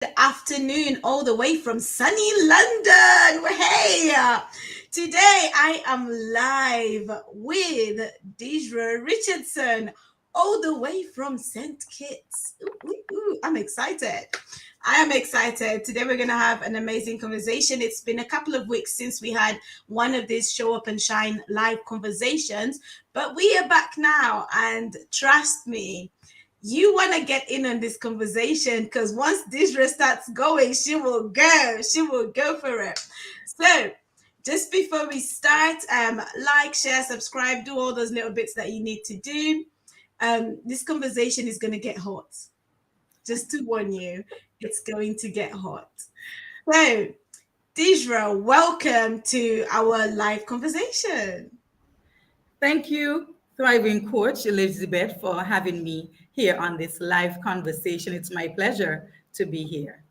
Afternoon, all the way from sunny London. Hey, today I am live with Deigedra Richardson, all the way from St. Kitts. I'm excited. I am excited. Today we're going to have an amazing conversation. It's been a couple of weeks since we had one of these Show Up and Shine live conversations, but we are back now, and trust me, you want to get in on this conversation because once Deidre starts going, she will go. She will go for it. So, just before we start, like, share, subscribe, do all those little bits that you need to do. This conversation is going to get hot. Just to warn you, it's going to get hot. So, Deidre, welcome to our live conversation. Thank you, Thriving Coach Elizabeth, for having me here on this live conversation. It's my pleasure to be here.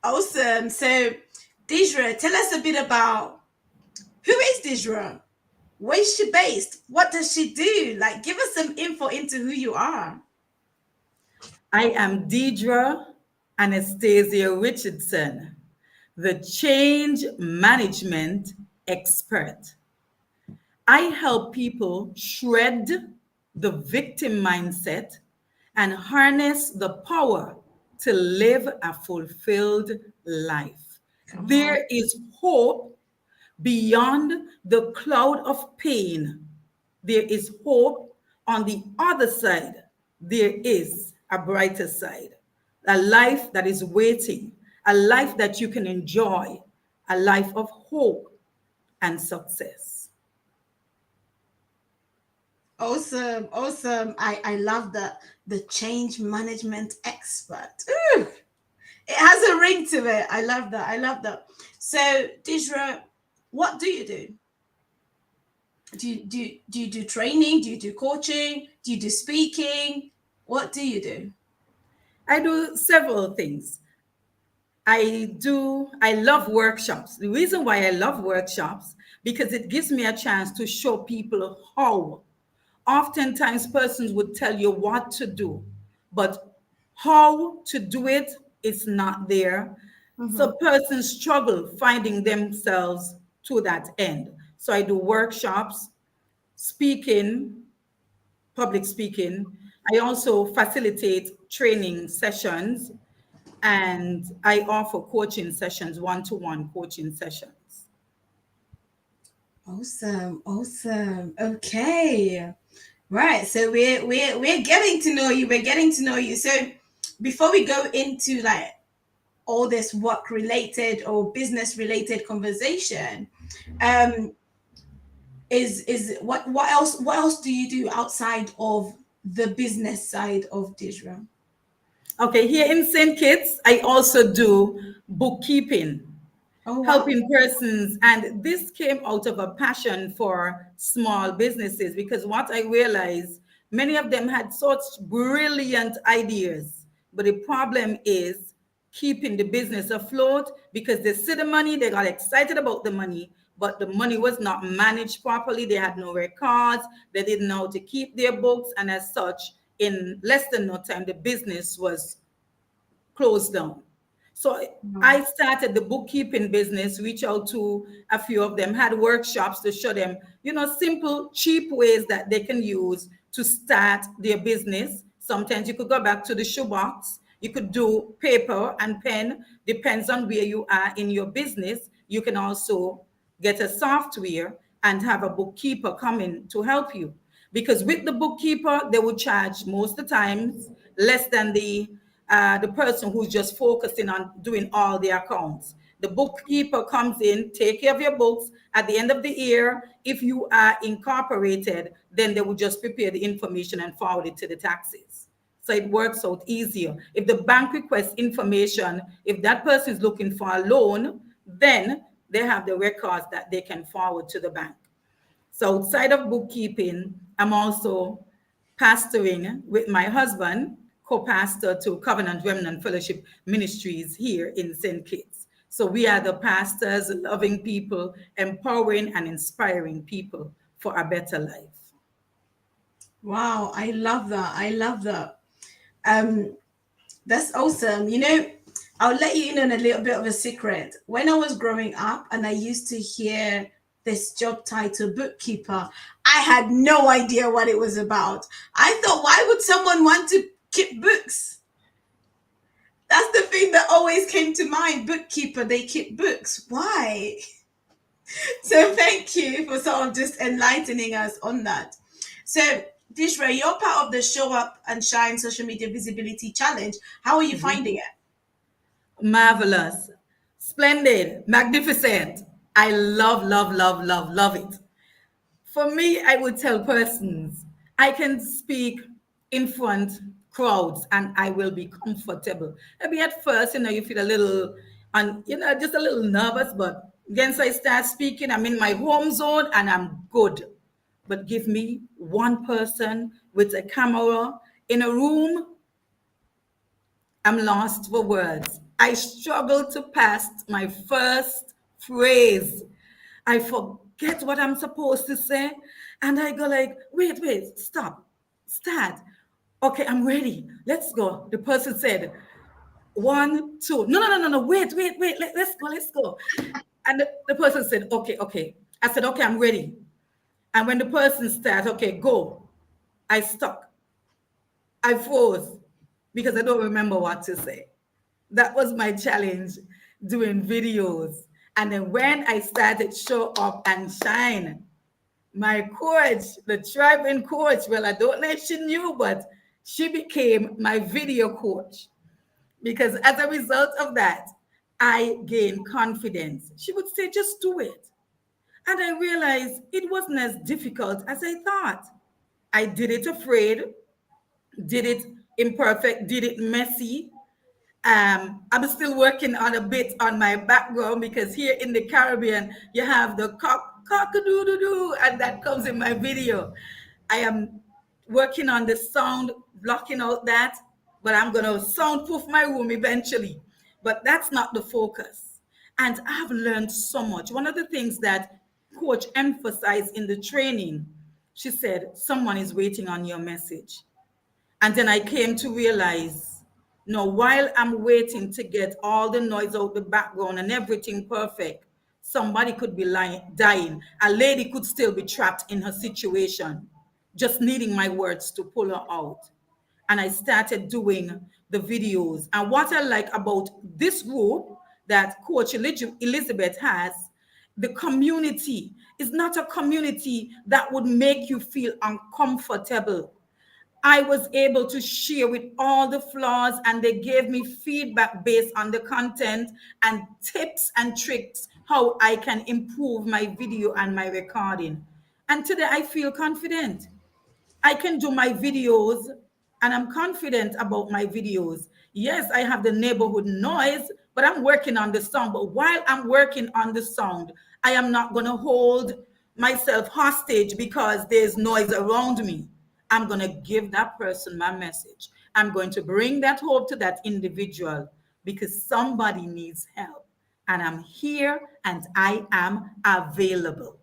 Awesome. So, Deidre, tell us a bit about who is Deidre? Where is she based? What does she do? Like, give us some info into who you are. I am Deidra Anastasia Richardson, the change management expert. I help people shred the victim mindset and harness the power to live a fulfilled life. Come on. There is hope beyond the cloud of pain. There is hope on the other side. There is a brighter side, a life that is waiting, a life that you can enjoy, a life of hope and success. Awesome. Awesome. I love the change management expert. Ooh, it has a ring to it. I love that. I love that. So, Deidre, what do you do? Do you do training? Do you do coaching? Do you do speaking? What do you do? I do several things. I love workshops. The reason why I love workshops, because it gives me a chance to show people how. Oftentimes persons would tell you what to do, but how to do it is not there. Mm-hmm. So persons struggle finding themselves to that end. So I do workshops, speaking, public speaking. I also facilitate training sessions, and I offer coaching sessions, one-to-one coaching sessions. Awesome. Awesome. Okay. Right. So we're getting to know you. We're getting to know you. So before we go into like all this work related or business related conversation, um, is what else do you do outside of the business side of Dijra? Okay, here in St. Kitts, I also do bookkeeping, Oh wow. helping persons. And this came out of a passion for small businesses because what I realized, many of them had such brilliant ideas. But the problem is keeping the business afloat because they see the money, they got excited about the money, but the money was not managed properly. They had no records, they didn't know how to keep their books. And as such, in less than no time, the business was closed down. So Wow. I started the bookkeeping business, reach out to a few of them, had workshops to show them, simple, cheap ways that they can use to start their business. Sometimes you could go back to the shoebox. You could do paper and pen, depends on where you are in your business. You can also get a software and have a bookkeeper come in to help you. Because with the bookkeeper, they would charge most of the times less than the person who's just focusing on doing all the accounts. The bookkeeper comes in, take care of your books. At the end of the year, if you are incorporated, then they will just prepare the information and forward it to the taxes. So it works out easier. If the bank requests information, if that person is looking for a loan, then they have the records that they can forward to the bank. So outside of bookkeeping, I'm also pastoring with my husband, co-pastor to Covenant Remnant Fellowship Ministries here in St. Kitts. So we are the pastors loving people, empowering and inspiring people for a better life. Wow, I love that. I love that. Um, that's awesome. I'll let you in on a little bit of a secret. When I was growing up and I used to hear this job title, bookkeeper, I had no idea what it was about. I thought, why would someone want to keep books? That's the thing that always came to mind. Bookkeeper, they keep books. Why? So thank you for sort of just enlightening us on that. So, Dishra, you're part of the Show Up and Shine Social Media Visibility Challenge. How are you Mhm. finding it? Marvelous, splendid, magnificent. I love, love, love, love, love it. For me, I would tell persons I can speak in front crowds and I will be comfortable. Maybe at first, you feel a little and just a little nervous, but once I start speaking, I'm in my home zone and I'm good. But give me one person with a camera in a room, I'm lost for words. I struggle to pass my first phrase. I forget what I'm supposed to say. And I go like, wait, stop, start. Okay, I'm ready. Let's go. The person said, one, two. No. Wait. Let's go. And the person said, okay. I said, okay, I'm ready. And when the person started, okay, go. I stuck. I froze because I don't remember what to say. That was my challenge doing videos. And then when I started Show Up and Shine, my coach, the driving coach, well, I don't know if she knew, but she became my video coach because as a result of that, I gained confidence. She would say, just do it. And I realized it wasn't as difficult as I thought. I did it afraid, did it imperfect, did it messy. I'm still working on a bit on my background because here in the Caribbean, you have the cock-a-doodle-doo, and that comes in my video. I am working on the sound, blocking out that, but I'm going to soundproof my room eventually. But that's not the focus. And I've learned so much. One of the things that coach emphasized in the training, she said, someone is waiting on your message. And then I came to realize, no, while I'm waiting to get all the noise out the background and everything perfect, somebody could be dying. A lady could still be trapped in her situation, just needing my words to pull her out. And I started doing the videos. And what I like about this group that Coach Elizabeth has, the community is not a community that would make you feel uncomfortable. I was able to share with all the flaws, and they gave me feedback based on the content and tips and tricks how I can improve my video and my recording. And today I feel confident. I can do my videos and I'm confident about my videos. Yes, I have the neighborhood noise, but I'm working on the sound. But while I'm working on the sound, I am not going to hold myself hostage because there's noise around me. I'm going to give that person my message. I'm going to bring that hope to that individual because somebody needs help. And I'm here and I am available.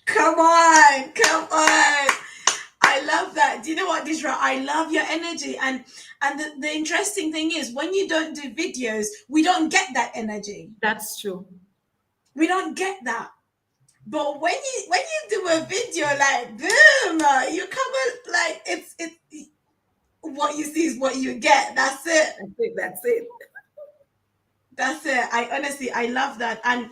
Come on, come on. I love that. Do you know what, Dishra? I love your energy. And the interesting thing is when you don't do videos, we don't get that energy. That's true. We don't get that. But when you do a video, like boom, you cover like it's what you see is what you get. That's it. That's it. That's it. That's it. I honestly I love that. And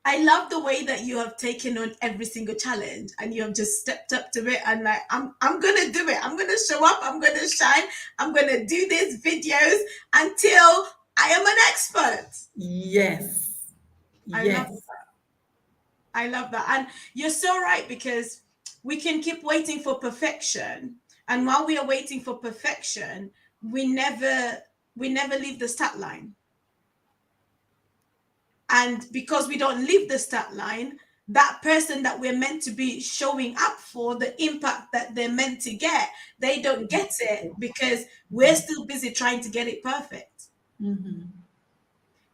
I love the way that you have taken on every single challenge and you have just stepped up to it and like I'm gonna do it. I'm gonna show up, I'm gonna shine, I'm gonna do these videos until I am an expert. Yes. I love Yes. I love that. And you're so right because we can keep waiting for perfection. And while we are waiting for perfection, we never we never leave the start line. And because we don't leave the start line, that person that we're meant to be showing up for, the impact that they're meant to get, they don't get it because we're still busy trying to get it perfect. Mm-hmm.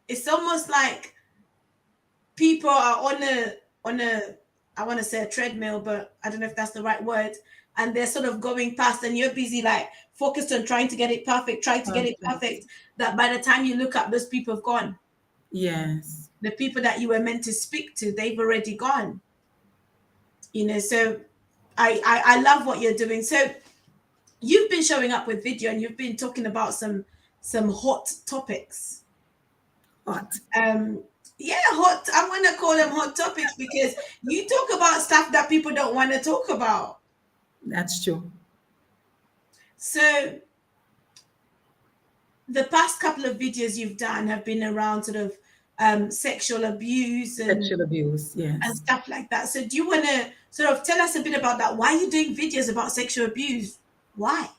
It's almost like people are on a I want to say a treadmill, but I don't know if that's the right word. And they're sort of going past, and you're busy, like focused on trying to get it perfect, trying to get it Perfect. perfect. That by the time you look up, those people have gone. Yes. The people that you were meant to speak to, they've already gone. So I love what you're doing. So you've been showing up with video, and you've been talking about some hot topics. Hot. Um, yeah, hot. I'm gonna call them hot topics because you talk about stuff that people don't want to talk about. That's true. So the past couple of videos you've done have been around sort of sexual abuse Sexual abuse. and Yes. stuff like that. So do you want to sort of tell us a bit about that? Why are you doing videos about sexual abuse? Why?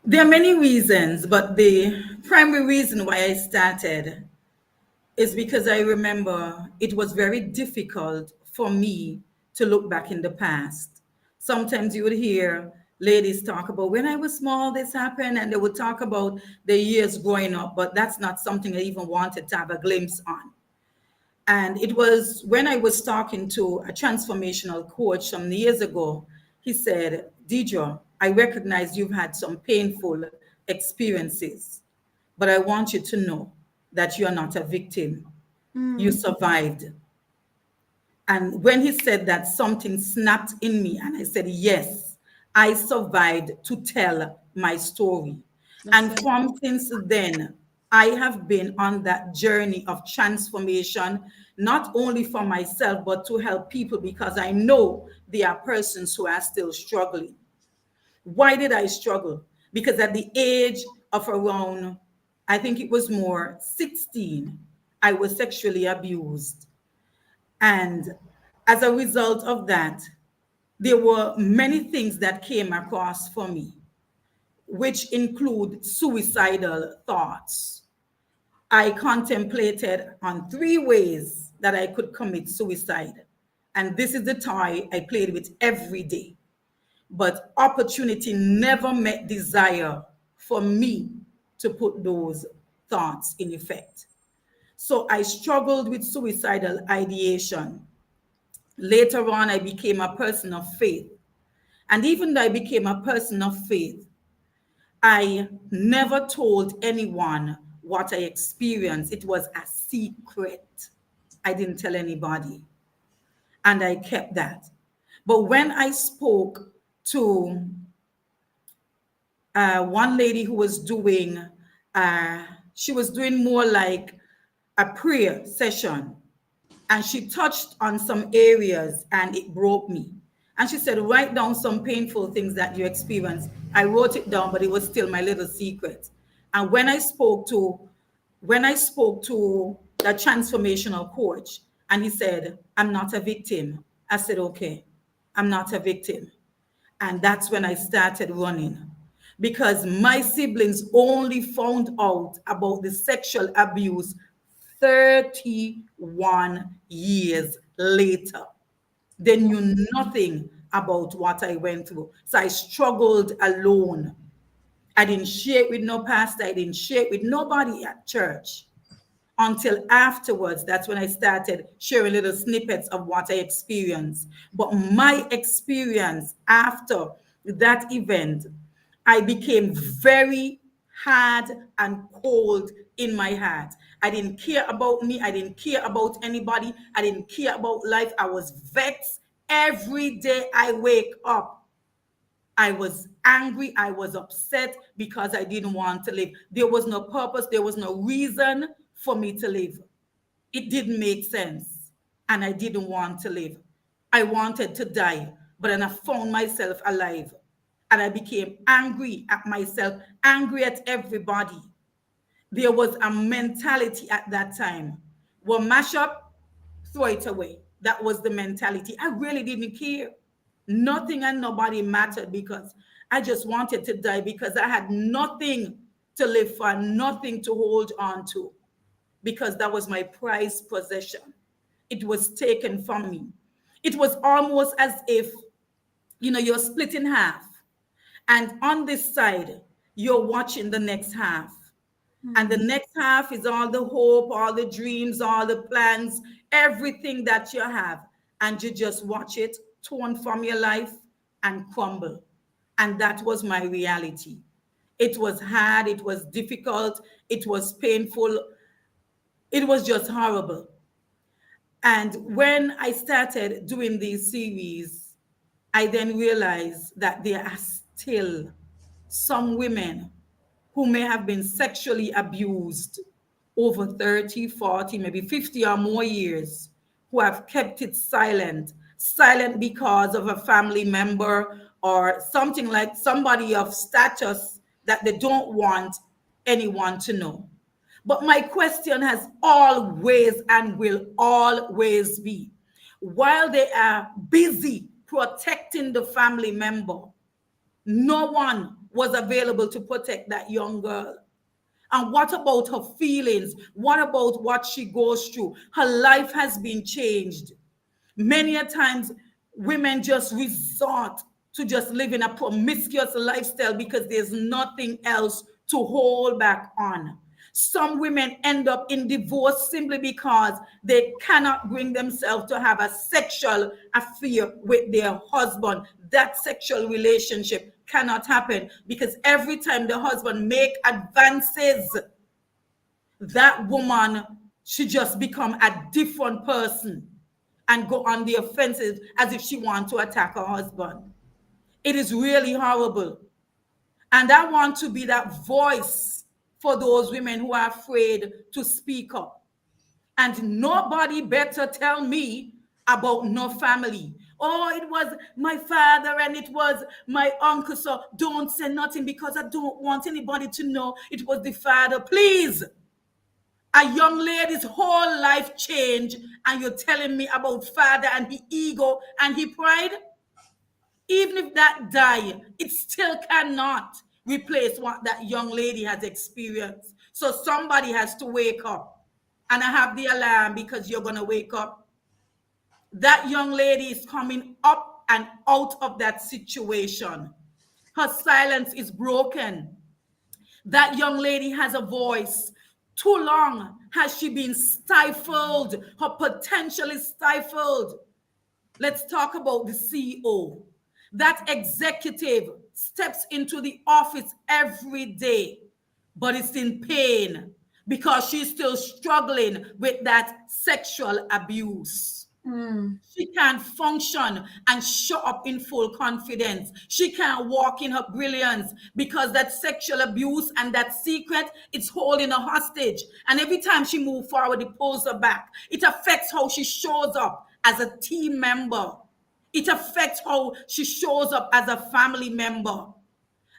There are many reasons, but the primary reason why I started is because I remember it was very difficult for me to look back in the past. Sometimes you would hear ladies talk about when I was small, this happened, and they would talk about their years growing up, but that's not something I even wanted to have a glimpse on. And it was when I was talking to a transformational coach some years ago, he said, Deidre, I recognize you've had some painful experiences, but I want you to know that you're not a victim. You Mm, survived. And when he said that, something snapped in me. And I said, yes, I survived to tell my story. that's so And from since then, I have been on that journey of transformation, not only for myself, but to help people because I know there are persons who are still struggling. Why did I struggle? Because at the age of around, I think it was more 16, I was sexually abused. And as a result of that, there were many things that came across for me, which include suicidal thoughts. I contemplated on 3 ways that I could commit suicide. And this is the toy I played with every day. But opportunity never met desire for me to put those thoughts in effect. So I struggled with suicidal ideation. Later on, I became a person of faith. And even though I became a person of faith, I never told anyone what I experienced. It was a secret. I didn't tell anybody. And I kept that. But when I spoke to one lady who was doing, she was doing more like a prayer session, and she touched on some areas and it broke me. And she said, write down some painful things that you experienced. I wrote it down, but it was still my little secret. And when I spoke to the transformational coach, and he said, I'm not a victim. I said, okay, I'm not a victim. And that's when I started running because my siblings only found out about the sexual abuse 31 years later. They knew nothing about what I went through. So I struggled alone. I didn't share it with no pastor, I didn't share it with nobody at church until afterwards. That's when I started sharing little snippets of what I experienced. But my experience after that event, I became very hard and cold in my heart. I didn't care about me. I didn't care about anybody. I didn't care about life. I was vexed every day I wake up. I was angry. I was upset because I didn't want to live. There was no purpose. There was no reason for me to live. It didn't make sense. And I didn't want to live. I wanted to die, but then I found myself alive. And I became angry at myself, angry at everybody. There was a mentality at that time. Well, mash up, throw it away. That was the mentality. I really didn't care. Nothing and nobody mattered because I just wanted to die because I had nothing to live for, nothing to hold on to because that was my prized possession. It was taken from me. It was almost as if, you're split in half. And on this side, you're watching the next half. And the next half is all the hope, all the dreams, all the plans, everything that you have. And you just watch it torn from your life and crumble. And that was my reality. It was hard, it was difficult, it was painful, it was just horrible. And when I started doing these series, I then realized that there are still some women who may have been sexually abused over 30, 40, maybe 50 or more years, who have kept it silent, silent because of a family member or something, like somebody of status that they don't want anyone to know. But my question has always and will always be, while they are busy protecting the family member, no one was available to protect that young girl. And what about her feelings? What about what she goes through? Her life has been changed. Many a times, women just resort to just living a promiscuous lifestyle because there's nothing else to hold back on. Some women end up in divorce simply because they cannot bring themselves to have a sexual affair with their husband. That sexual relationship cannot happen because every time the husband make advances, that woman should just become a different person and go on the offensive as if she wants to attack her husband. It is really horrible. And I want to be that voice for those women who are afraid to speak up. And nobody better tell me about no family. Oh, it was my father and it was my uncle. So don't say nothing because I don't want anybody to know it was the father. Please. A young lady's whole life changed, and you're telling me about father and his ego and his pride? Even if that die, it still cannot replace what that young lady has experienced. So somebody has to wake up. And I have the alarm because you're going to wake up. That young lady is coming up and out of that situation. Her silence is broken. That young lady has a voice. Too long has she been stifled. Her potential is stifled. Let's talk about the CEO. That executive steps into the office every day, but it's in pain because she's still struggling with that sexual abuse. She can't function and show up in full confidence. She can't walk in her brilliance because that sexual abuse and that secret, it's holding her hostage. And every time she moves forward, it pulls her back. It affects how she shows up as a team member. It affects how she shows up as a family member.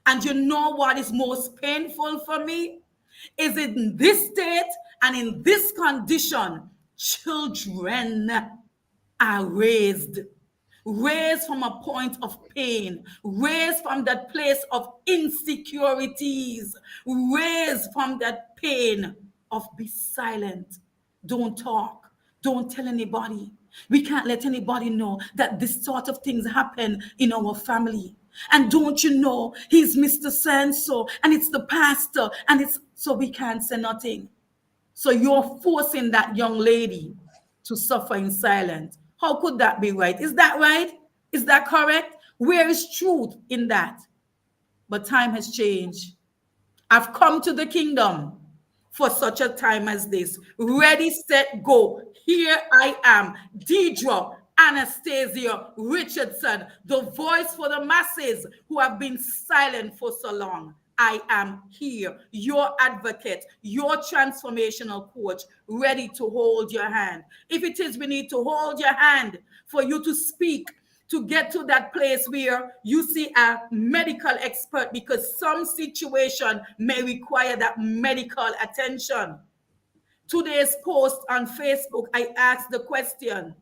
And you know what is most painful for me? Is in this state and in this condition, children are raised from a point of pain, raised from that place of insecurities, raised from that pain of be silent, don't talk, don't tell anybody. We can't let anybody know that this sort of things happen in our family. And don't you know, he's Mr. So and it's the pastor, and it's so we can't say nothing. So you're forcing that young lady to suffer in silence. How could that be right? Is that right? Is that correct? Where is truth in that? But time has changed. I've come to the kingdom for such a time as this. Ready, set, go. Here I am, Deidre Anastasia Richardson, the voice for the masses who have been silent for so long. I am here, your advocate, your transformational coach, ready to hold your hand. If it is we need to hold your hand for you to speak, to get to that place where you see a medical expert, because some situation may require that medical attention. Today's post on Facebook, I asked the question,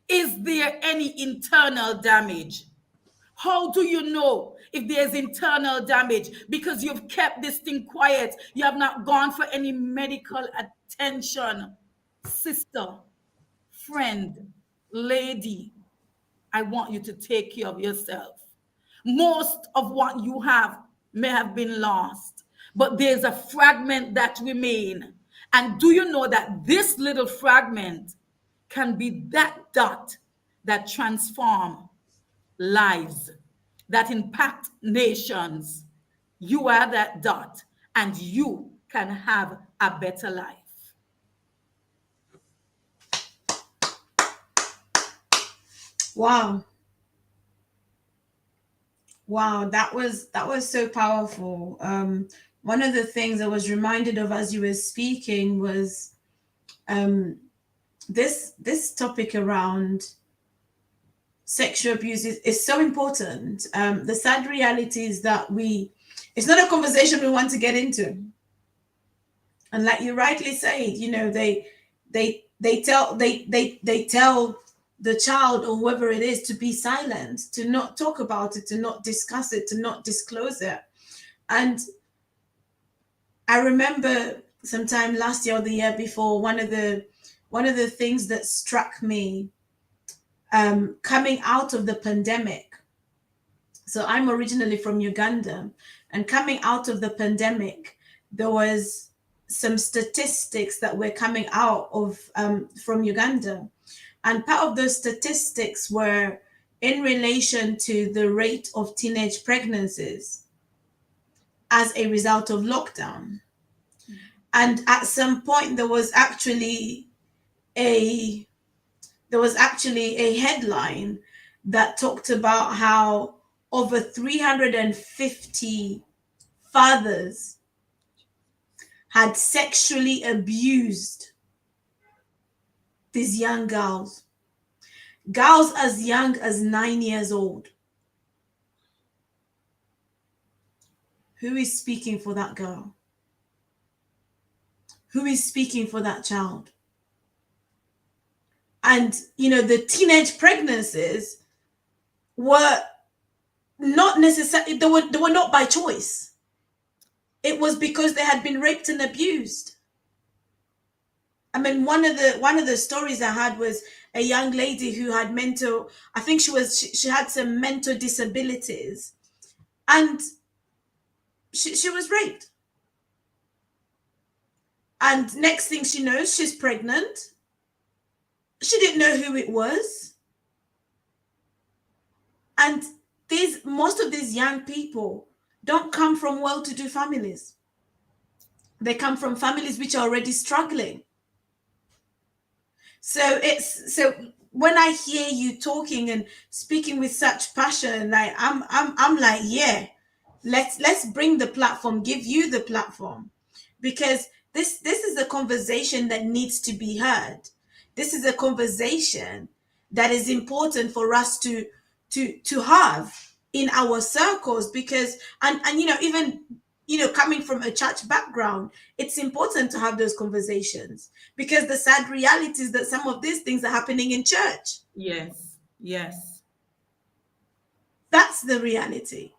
is there any internal damage? How do you know if there's internal damage? Because you've kept this thing quiet. You have not gone for any medical attention. Sister, friend, lady, I want you to take care of yourself. Most of what you have may have been lost, but there's a fragment that remain. And do you know that this little fragment can be that dot that transform lives, that impact nations? You are that dot, and you can have a better life. Wow. Wow, that was so powerful. One of the things I was reminded of as you were speaking was um, this topic around sexual abuse is so important. The sad reality is that it's not a conversation we want to get into. And like you rightly said, they tell the child or whoever it is to be silent, to not talk about it, to not discuss it, to not disclose it. And I remember sometime last year or the year before, one of the things that struck me, coming out of the pandemic. So I'm originally from Uganda, and coming out of the pandemic, there was some statistics that were coming out of, from Uganda, and part of those statistics were in relation to the rate of teenage pregnancies as a result of lockdown. And at some point, a there was actually a headline that talked about how over 350 fathers had sexually abused these young girls as young as 9 years old. Who is speaking for that girl? Who is speaking for that child? And the teenage pregnancies were not necessarily, they were not by choice. It was because they had been raped and abused. I mean, one of the stories I had was a young lady who had mental, I think she had some mental disabilities, and she was raped. And next thing she knows, she's pregnant. She didn't know who it was. And most of these young people don't come from well-to-do families. They come from families which are already struggling. So when I hear you talking and speaking with such passion, like I'm like, yeah, let's bring the platform, give you the platform, because this is a conversation that needs to be heard. This is a conversation that is important for us to have in our circles, because and even coming from a church background, it's important to have those conversations, because the sad reality is that some of these things are happening in church. Yes, yes. That's the reality.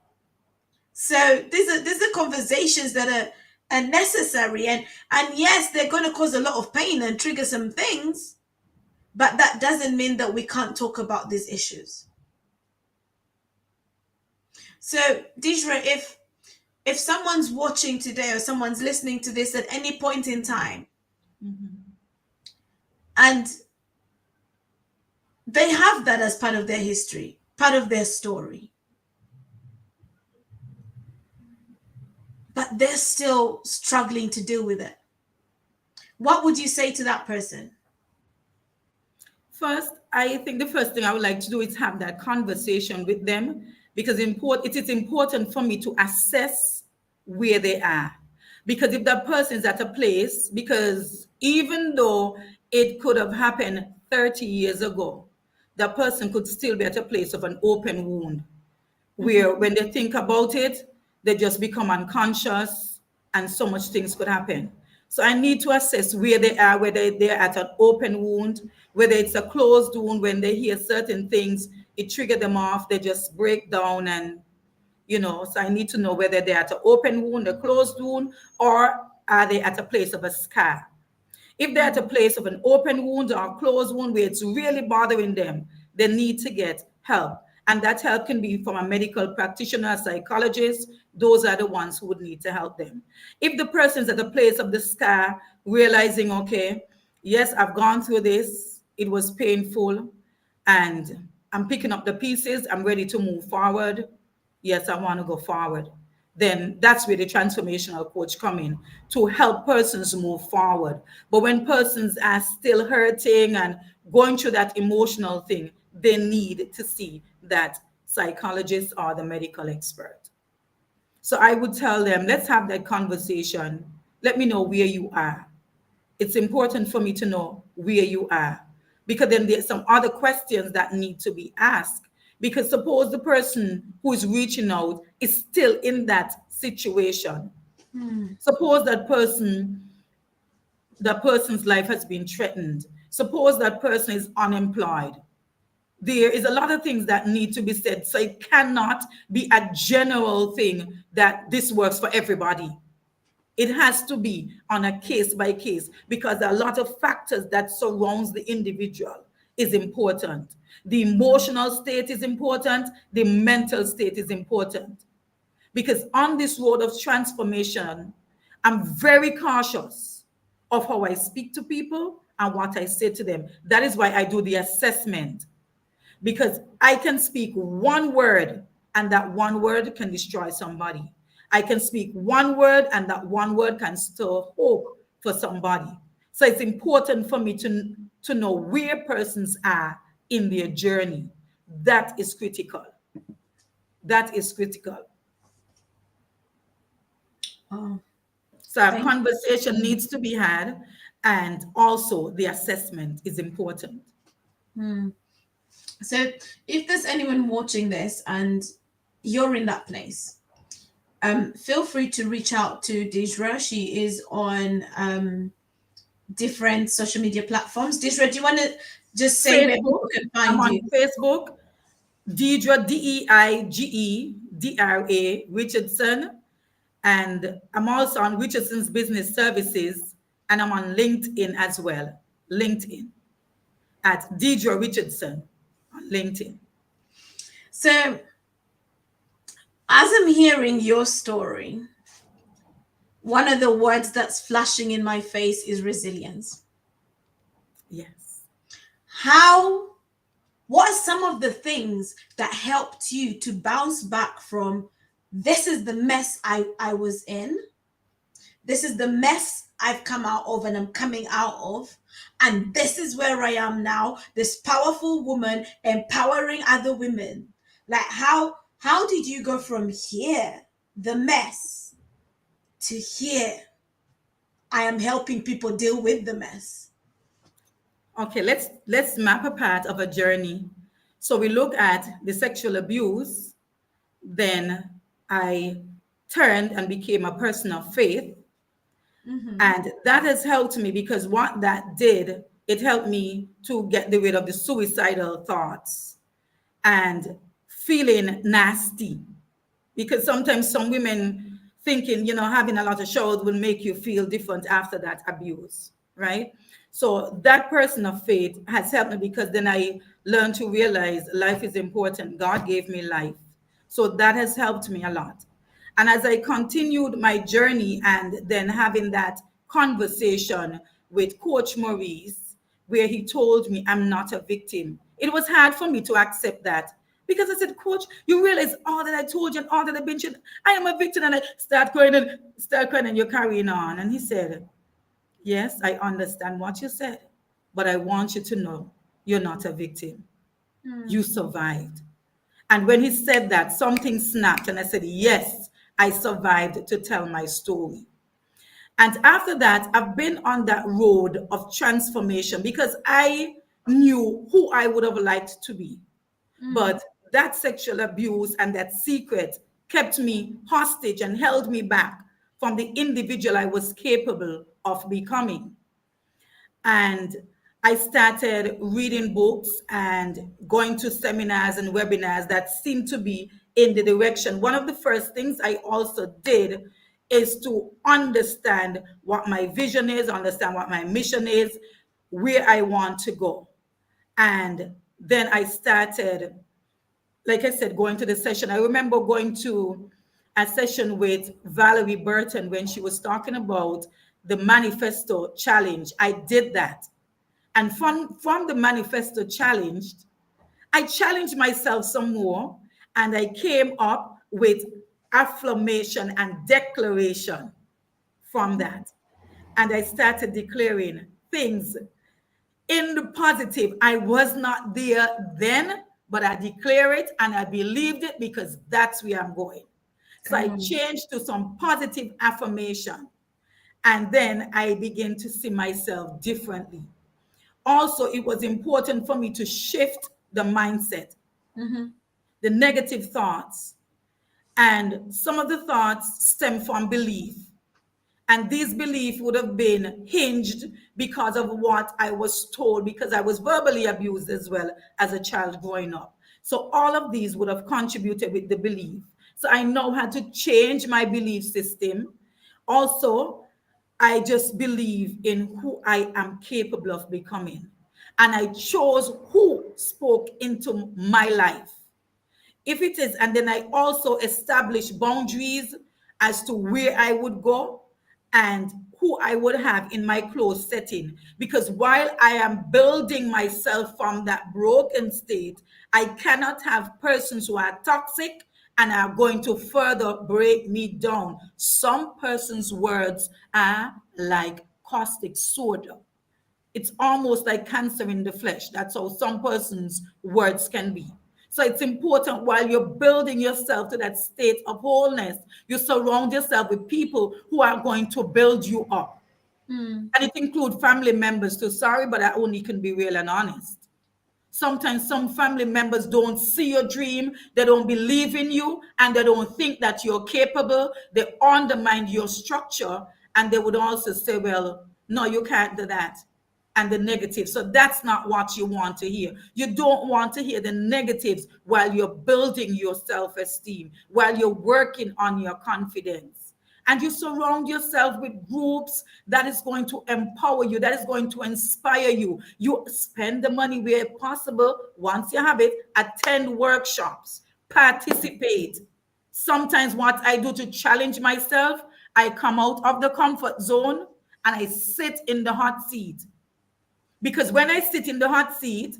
So these are conversations that are necessary, and yes, they're going to cause a lot of pain and trigger some things, but that doesn't mean that we can't talk about these issues. So, Deidre, if someone's watching today or someone's listening to this at any point in time, and they have that as part of their history, part of their story, but they're still struggling to deal with it, what would you say to that person? First, I think the first thing I would like to do is have that conversation with them, because it is important for me to assess where they are. Because if that person is at a place, because even though it could have happened 30 years ago, that person could still be at a place of an open wound, where when they think about it, they just become unconscious, and so much things could happen. So I need to assess where they are, whether they're at an open wound, whether it's a closed wound. When they hear certain things, it triggers them off, they just break down, and so I need to know whether they're at an open wound, a closed wound, or are they at a place of a scar. If they're at a place of an open wound or a closed wound where it's really bothering them, they need to get help. And that help can be from a medical practitioner, a psychologist, those are the ones who would need to help them. If the person's at the place of the scar, realizing, okay, yes, I've gone through this, it was painful, and I'm picking up the pieces, I'm ready to move forward. Yes, I want to go forward. Then that's where the transformational coach come in to help persons move forward. But when persons are still hurting and going through that emotional thing, they need to see that psychologist or the medical expert. So I would tell them, let's have that conversation. Let me know where you are. It's important for me to know where you are, because then there's some other questions that need to be asked. Because suppose the person who is reaching out is still in that situation. Suppose that person's life has been threatened. Suppose that person is unemployed. There is a lot of things that need to be said. So it cannot be a general thing that this works for everybody. It has to be on a case by case, because a lot of factors that surrounds the individual is important. The emotional state is important. The mental state is important. Because on this road of transformation, I'm very cautious of how I speak to people and what I say to them. That is why I do the assessment, because I can speak one word and that one word can destroy somebody. I can speak one word and that one word can stir hope for somebody. So it's important for me to know where persons are in their journey. That is critical. That is critical. Oh, So a thank conversation you. needs to be had, and also the assessment is important. Hmm. So, if there's anyone watching this and you're in that place, feel free to reach out to Deidra. She is on different social media platforms. Deidra, do you want to just say where Facebook, people can I'm find on you? Facebook, Deidra, Deigedra Richardson. And I'm also on Richardson's Business Services, and I'm on LinkedIn as well. LinkedIn at Deidra Richardson on LinkedIn. So, as I'm hearing your story, one of the words that's flashing in my face is resilience. Yes. How, what are some of the things that helped you to bounce back from this is the mess I was in? This is the mess I've come out of and I'm coming out of. And this is where I am now, this powerful woman empowering other women. Like how did you go from here, the mess, to here? I am helping people deal with the mess. Okay, let's map a part of a journey. So we look at the sexual abuse, then I turned and became a person of faith. Mm-hmm. And that has helped me, because what that did, it helped me to get rid of the suicidal thoughts and feeling nasty. Because sometimes some women thinking, having a lot of showers will make you feel different after that abuse, right? So that person of faith has helped me, because then I learned to realize life is important. God gave me life. So that has helped me a lot. And as I continued my journey and then having that conversation with Coach Maurice, where he told me I'm not a victim, it was hard for me to accept that, because I said, Coach, you realize all that I told you and all that I've been through, I am a victim. And I start crying, and you're carrying on. And he said, yes, I understand what you said, but I want you to know you're not a victim. You survived. And when he said that, something snapped, and I said, yes, I survived to tell my story. And after that, I've been on that road of transformation, because I knew who I would have liked to be. But that sexual abuse and that secret kept me hostage and held me back from the individual I was capable of becoming. And I started reading books and going to seminars and webinars that seemed to be in the direction. One of the first things I also did is to understand what my vision is, understand what my mission is, where I want to go. And then I started, like I said, going to the session. I remember going to a session with Valerie Burton when she was talking about the manifesto challenge. I did that. And from the manifesto challenge, I challenged myself some more and I came up with affirmation and declaration from that. And I started declaring things in the positive. I was not there then, but I declare it and I believed it because that's where I'm going. So Come I on. changed to some positive affirmation. And then I began to see myself differently. Also, it was important for me to shift the mindset, Mm-hmm. the negative thoughts. And some of the thoughts stem from belief. And these beliefs would have been hinged because of what I was told, because I was verbally abused as well as a child growing up. So all of these would have contributed with the belief. So I know how to change my belief system. Also, I just believe in who I am capable of becoming. And I chose who spoke into my life. If it is, and then I also establish boundaries as to where I would go and who I would have in my close setting. Because while I am building myself from that broken state, I cannot have persons who are toxic and are going to further break me down. Some persons' words are like caustic soda. It's almost like cancer in the flesh. That's how some persons' words can be. So it's important while you're building yourself to that state of wholeness, you surround yourself with people who are going to build you up. Mm. And it includes family members too. Sorry, but I only can be real and honest. Sometimes some family members don't see your dream, they don't believe in you, and they don't think that you're capable. They undermine your structure, and they would also say, well, no, you can't do that. And the negative. So that's not what you want to hear. You don't want to hear the negatives while you're building your self esteem, while you're working on your confidence. And you surround yourself with groups that is going to empower you, that is going to inspire you. You spend the money where possible. Once you have it, attend workshops, participate. Sometimes what I do to challenge myself, I come out of the comfort zone and I sit in the hot seat. Because when I sit in the hot seat,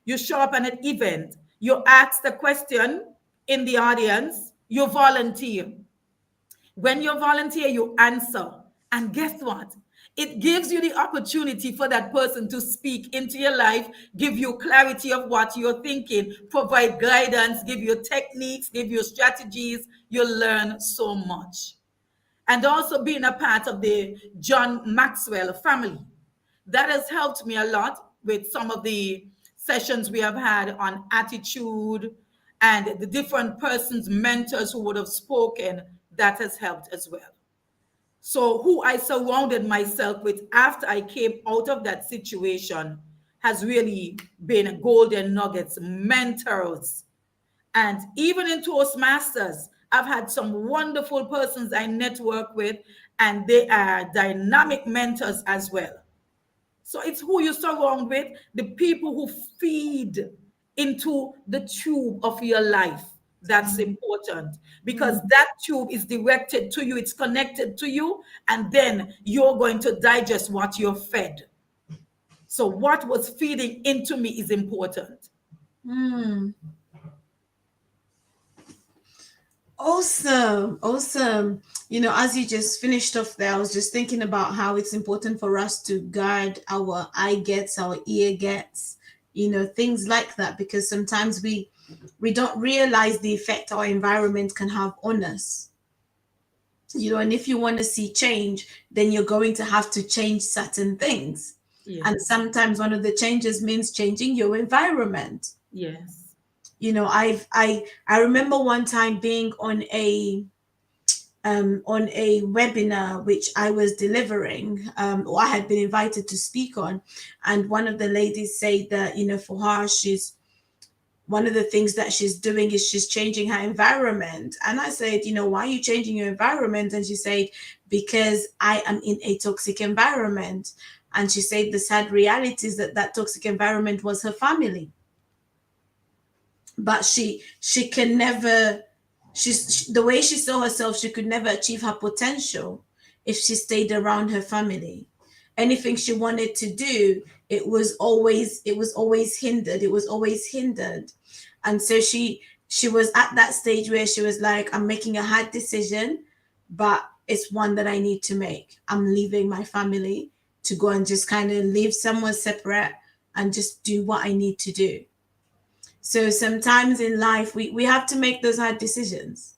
you show up at an event, you ask the question in the audience, you volunteer. When you volunteer, you answer. And guess what? It gives you the opportunity for that person to speak into your life, give you clarity of what you're thinking, provide guidance, give you techniques, give you strategies. You learn so much. And also being a part of the John Maxwell family. That has helped me a lot with some of the sessions we have had on attitude and the different persons, mentors who would have spoken. That has helped as well. So, who I surrounded myself with after I came out of that situation has really been golden nuggets, mentors. And even in Toastmasters, I've had some wonderful persons I network with, and they are dynamic mentors as well. So it's who you surround with, the people who feed into the tube of your life. That's important because Mm. that tube is directed to you, it's connected to you, and then you're going to digest what you're fed. So, what was feeding into me is important. Mm. Awesome, awesome. As you just finished off there, I was just thinking about how it's important for us to guard our eye gets, our ear gets, things like that, because sometimes we don't realize the effect our environment can have on us. And if you want to see change, then you're going to have to change certain things. And Yes, sometimes one of the changes means changing your environment. yes. I remember one time being on a webinar which I was delivering, or I had been invited to speak on, and one of the ladies said that for her, she's one of the things that she's doing is she's changing her environment. And I said, why are you changing your environment? And she said, because I am in a toxic environment. And she said the sad reality is that that toxic environment was her family, but she can never the way she saw herself, she could never achieve her potential if she stayed around her family. Anything she wanted to do, it was always hindered. It was always hindered. And so she was at that stage where she was like, I'm making a hard decision, but it's one that I need to make. I'm leaving my family to go and just kind of live somewhere separate and just do what I need to do. So sometimes in life we have to make those hard decisions.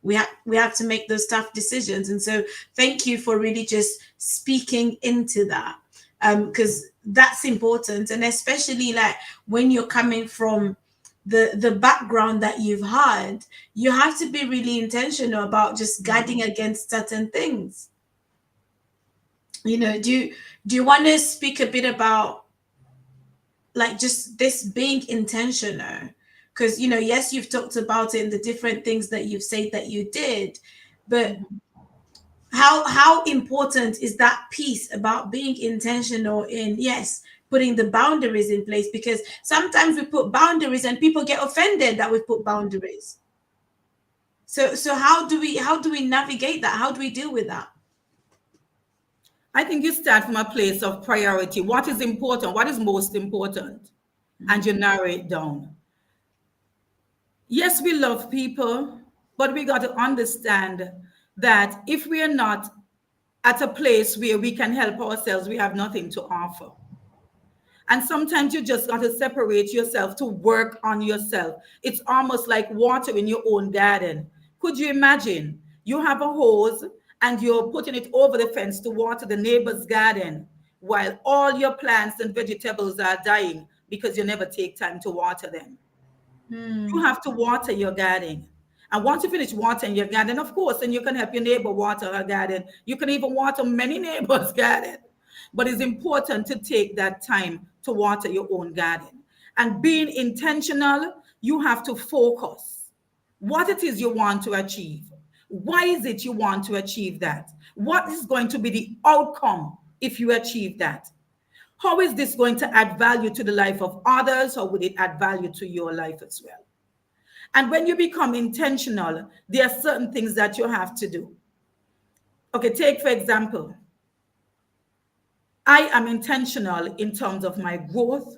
We have to make those tough decisions. And so thank you for really just speaking into that, because that's important. And especially like when you're coming from the background that you've had, you have to be really intentional about just guarding against certain things. Do you want to speak a bit about like just this being intentional? Because yes, you've talked about it in the different things that you've said that you did, but how important is that piece about being intentional in, yes, putting the boundaries in place? Because sometimes we put boundaries and people get offended that we put boundaries. So how do we navigate that? How do we deal with that? I think you start from a place of priority. What is important? What is most important? And you narrow it down. Yes, we love people, but we got to understand that if we are not at a place where we can help ourselves, we have nothing to offer. And sometimes you just got to separate yourself to work on yourself. It's almost like watering your own garden. Could you imagine? You have a hose and you're putting it over the fence to water the neighbor's garden while all your plants and vegetables are dying because you never take time to water them. You Hmm. have to water your garden. And once you finish watering your garden, of course, then you can help your neighbor water her garden. You can even water many neighbors' garden. But it's important to take that time to water your own garden. And being intentional, you have to focus what it is you want to achieve. Why is it you want to achieve that? What is going to be the outcome if you achieve that? How is this going to add value to the life of others, or would it add value to your life as well? And when you become intentional, there are certain things that you have to do. Okay, take for example, I am intentional in terms of my growth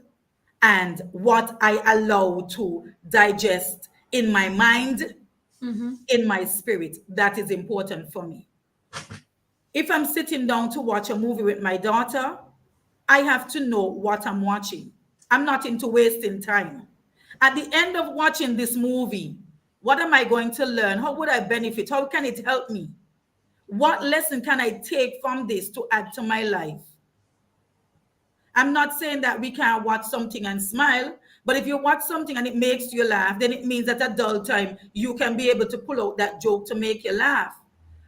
and what I allow to digest in my mind, Mm-hmm. in my spirit. That is important for me. If I'm sitting down to watch a movie with my daughter, I have to know what I'm watching. I'm not into wasting time. At the end of watching this movie, what am I going to learn? How would I benefit? How can it help me? What lesson can I take from this to add to my life? I'm not saying that we can't watch something and smile, but if you watch something and it makes you laugh, then it means that at dull time you can be able to pull out that joke to make you laugh.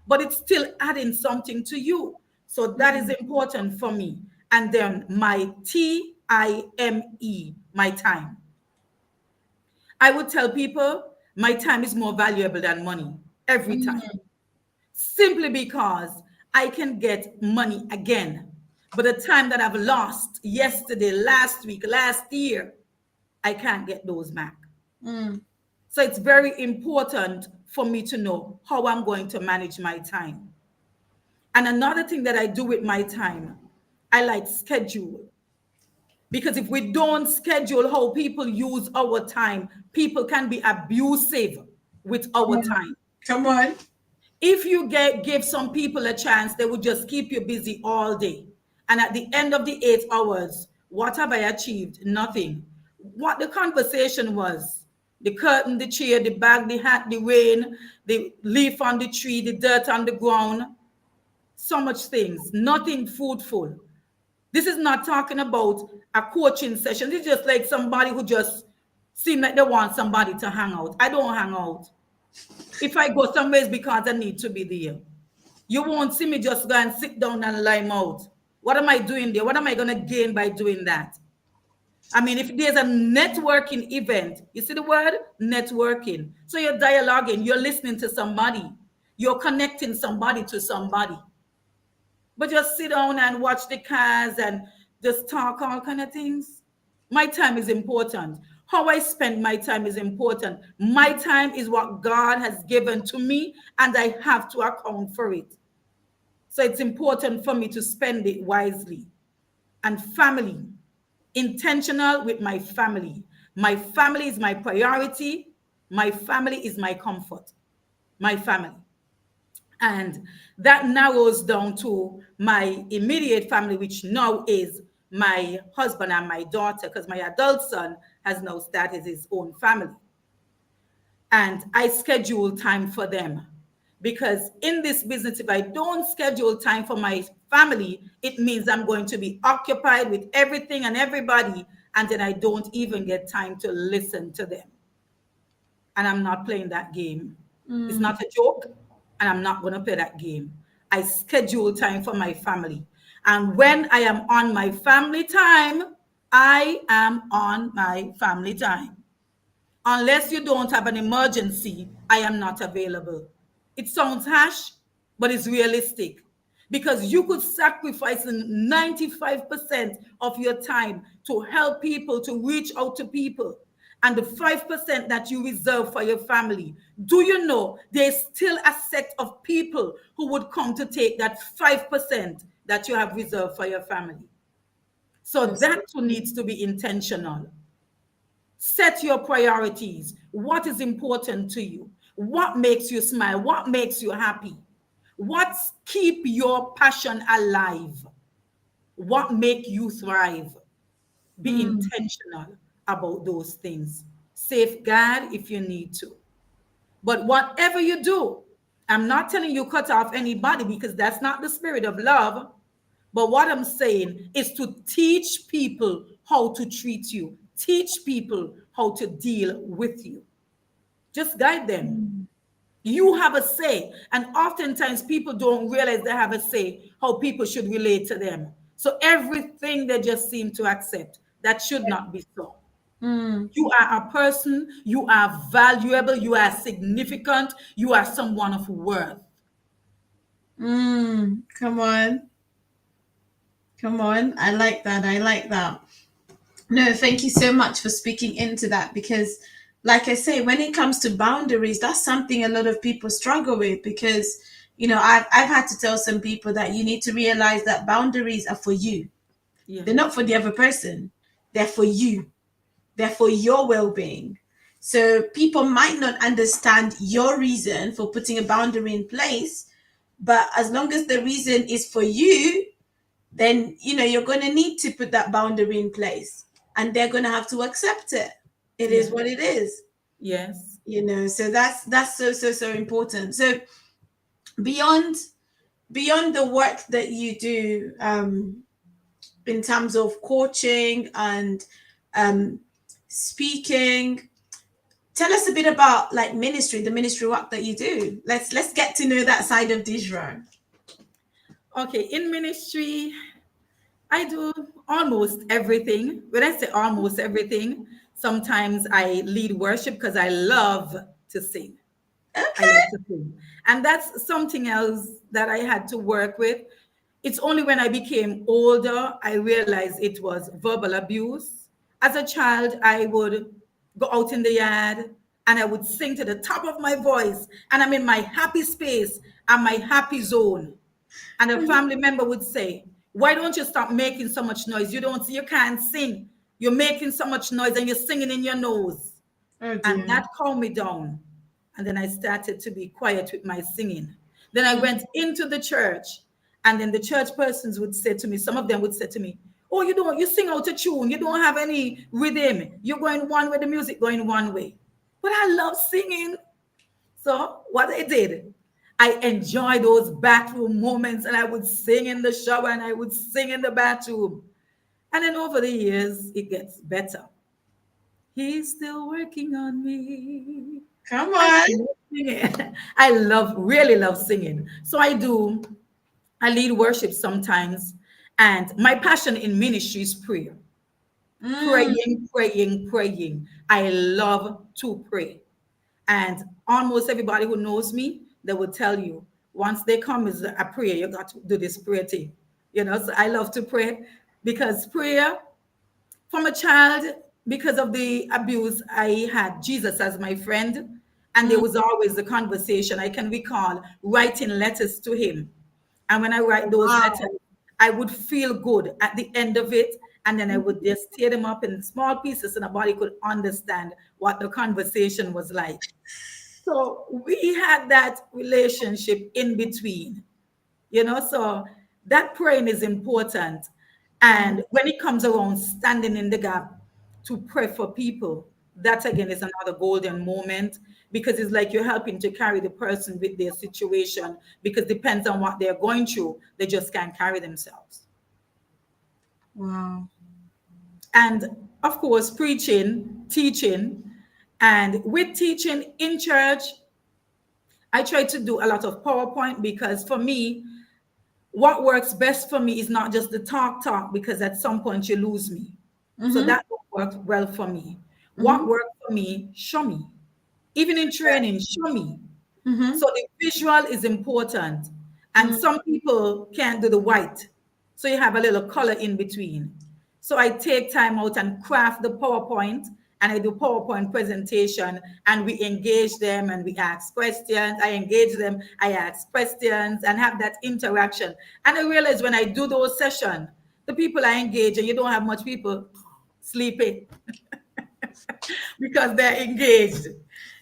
But it's still adding something to you. So that is important for me. And then my TIME, my time. I would tell people my time is more valuable than money every time, simply because I can get money again. But the time that I've lost yesterday, last week, last year, I can't get those back. Mm. So it's very important for me to know how I'm going to manage my time. And another thing that I do with my time, I like schedule. Because if we don't schedule how people use our time, people can be abusive with our time. Come on. If you give some people a chance, they would just keep you busy all day. And at the end of the 8 hours, what have I achieved? Nothing. What the conversation was, the curtain, the chair, the bag, the hat, the rain, the leaf on the tree, the dirt on the ground, so much things, nothing fruitful. This is not talking about a coaching session. This is just like somebody who just seem like they want somebody to hang out. I don't hang out. If I go somewhere, it's because I need to be there. You won't see me just go and sit down and lie out. What am I doing there? What am I going to gain by doing that? I mean, if there's a networking event, you see the word networking. So you're dialoguing, you're listening to somebody, you're connecting somebody to somebody. But just sit down and watch the cars and just talk all kind of things. My time is important. How I spend my time is important. My time is what God has given to me, and I have to account for it. So it's important for me to spend it wisely. And family, intentional with my family. My family is my priority. My family is my comfort. My family. And that narrows down to my immediate family, which now is my husband and my daughter, because my adult son has now started his own family. And I schedule time for them. Because in this business, if I don't schedule time for my family, it means I'm going to be occupied with everything and everybody, and then I don't even get time to listen to them. And I'm not playing that game. It's Mm, not a joke, and I'm not going to play that game. I schedule time for my family. And when I am on my family time, I am on my family time. Unless you don't have an emergency, I am not available. It sounds harsh, but it's realistic because you could sacrifice 95% of your time to help people, to reach out to people, and the 5% that you reserve for your family. Do you know there's still a set of people who would come to take that 5% that you have reserved for your family? So that's that so too true. needs to be intentional. Set your priorities. What is important to you? What makes you smile? What makes you happy? What keep your passion alive? What make you thrive? Be Mm, intentional about those things. Safeguard if you need to. But whatever you do, I'm not telling you cut off anybody because that's not the spirit of love. But what I'm saying is to teach people how to treat you, teach people how to deal with you. Just guide them. mm, You have a say. And oftentimes people don't realize they have a say how people should relate to them. So everything they just seem to accept. That should not be so. mm, You are a person, you are valuable, you are significant, you are someone of worth. mm. Come on. Come on. I like that. I like that. No, thank you so much for speaking into that because, like I say, when it comes to boundaries, that's something a lot of people struggle with because, I've had to tell some people that you need to realize that boundaries are for you. Yeah. They're not for the other person. They're for you. They're for your well-being. So people might not understand your reason for putting a boundary in place, but as long as the reason is for you, then you're going to need to put that boundary in place and they're going to have to accept it. It is Yeah. what it is. Yes. So that's so so so important. So beyond beyond the work that you do, in terms of coaching and um speaking, tell us a bit about like ministry, the ministry work that you do. Let's get to know that side of Deidre. Okay. In ministry, I do almost everything. When I say almost everything, sometimes I lead worship because I love to sing. I Okay. love to sing. And that's something else that I had to work with. It's only when I became older I realized it was verbal abuse. As a child, I would go out in the yard and I would sing to the top of my voice, and I'm in my happy space and my happy zone. And a family member would say, "Why don't you stop making so much noise? You can't sing. You're making so much noise and you're singing in your nose." Oh And dear. that calmed me down. And then I started to be quiet with my singing. Then I Mm. went into the church, and then the church persons would say to me, some of them would say to me, "Oh, you sing out of tune. You don't have any rhythm. You're going one way, the music going one way." But I love singing. So what I did, I enjoy those bathroom moments, and I would sing in the shower and I would sing in the bathroom. And then over the years, it gets better. He's still working on me. Come I on. love singing. Really love singing. So I lead worship sometimes. And my passion in ministry is prayer. Mm. Praying, praying, praying. I love to pray. And almost everybody who knows me, they will tell you once they come is a prayer, you got to do this prayer thing. So I love to pray because prayer from a child. because of the abuse, I had Jesus as my friend, and there Mm. was always the conversation. I can recall writing letters to him. And when I write those letters, Wow. I would feel good at the end of it. And then I would just tear them up in small pieces so the body could understand what the conversation was like. So we had that relationship in between, so that praying is important. Mm. And when it comes around standing in the gap to pray for people, that again is another golden moment, because it's like you're helping to carry the person with their situation, because depends on what they're going through, they just can't carry themselves. Wow. And of course, preaching, teaching, and with teaching in church, I try to do a lot of PowerPoint, because for me, what works best for me is not just the talk, because at some point you lose me. So Mm-hmm. that worked well for me. What Mm-hmm. worked for me, show me. Even in training, show me. Mm-hmm. So the visual is important. And Mm. some people can't do the white. So you have a little color in between. So I take time out and craft the PowerPoint, and I do PowerPoint presentation, and we engage them and we ask questions. I engage them, I ask questions and have that interaction. And I realize when I do those sessions, the people are engaged and you don't have much people sleeping because they're engaged.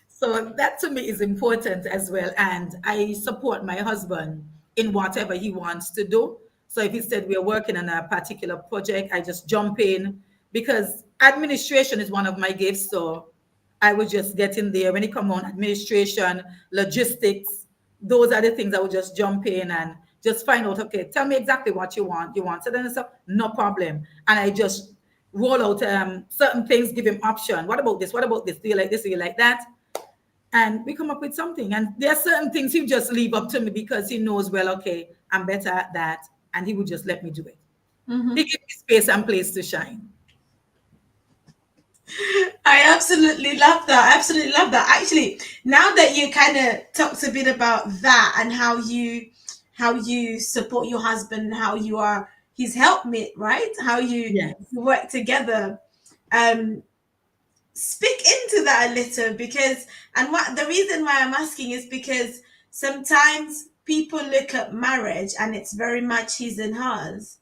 So that to me is important as well. And I support my husband in whatever he wants to do. So if he said we're working on a particular project, I just jump in, because administration is one of my gifts. So I would just get in there when it come on administration, logistics. Those are the things I would just jump in and just find out. Okay, tell me exactly what you want. You want certain stuff, no problem. And I just roll out certain things, give him option. What about this? What about this? Do you like this? Do you like that? And we come up with something. And there are certain things he just leave up to me, because he knows, well, okay, I'm better at that, and he would just let me do it. Mm-hmm. He gives me space and place to shine. I absolutely love that. I absolutely love that. Actually, now that you kind of talked a bit about that and how you support your husband, how you are his helpmate, right? How you Yes. work together. Um, Speak into that a little, because and what the reason why I'm asking is because sometimes people look at marriage and it's very much his and hers.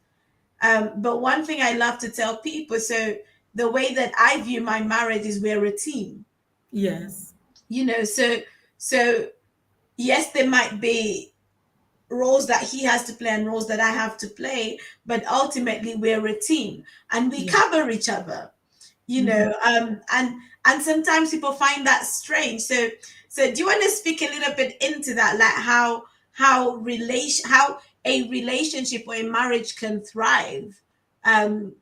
But one thing I love to tell people, so the way that I view my marriage is we're a team. Yes. So yes, there might be roles that he has to play and roles that I have to play, but ultimately we're a team and we Yes. cover each other. you Mhm. know um and and sometimes people find that strange. So do you want to speak a little bit into that, like how a relationship or a marriage can thrive, um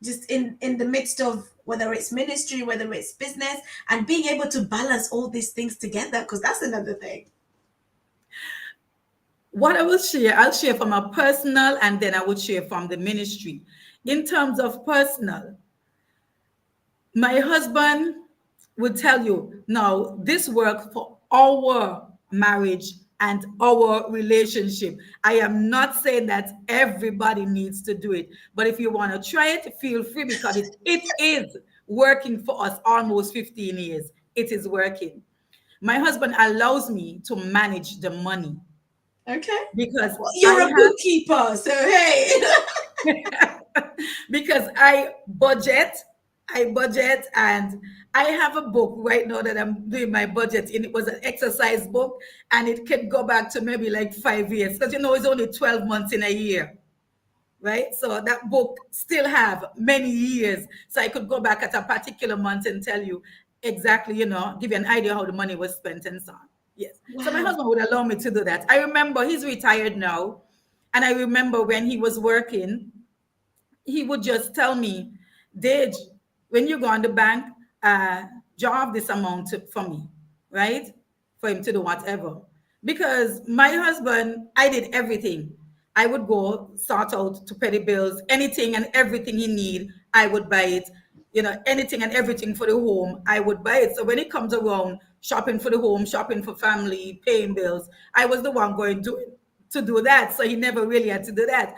just in the midst of whether it's ministry, whether it's business, and being able to balance all these things together, because that's another thing. What I will share, I'll share from a personal, and then I will share from the ministry. In terms of personal, my husband would tell you, now this work for our marriage and our relationship. I am not saying that everybody needs to do it, but if you want to try it, feel free, because it is working for us almost 15 years. It is working. My husband allows me to manage the money, Okay. because Well, I you're a bookkeeper, so hey. because I budget, and I have a book right now that I'm doing my budget in. It was an exercise book, and it can go back to maybe like 5 years, because it's only 12 months in a year, right? So that book still have many years. So I could go back at a particular month and tell you exactly, give you an idea how the money was spent and so on. Yes. So my Wow. husband would allow me to do that. I remember he's retired now. And I remember when he was working, he would just tell me, Dage, when you go on the bank, uh, draw off this amount for me, right? For him to do whatever. Because my husband, I did everything. I would go sort out to pay the bills, anything and everything he need, I would buy it. Anything and everything for the home, I would buy it. So when it comes around shopping for the home, shopping for family, paying bills, I was the one going to do that. So he never really had to do that.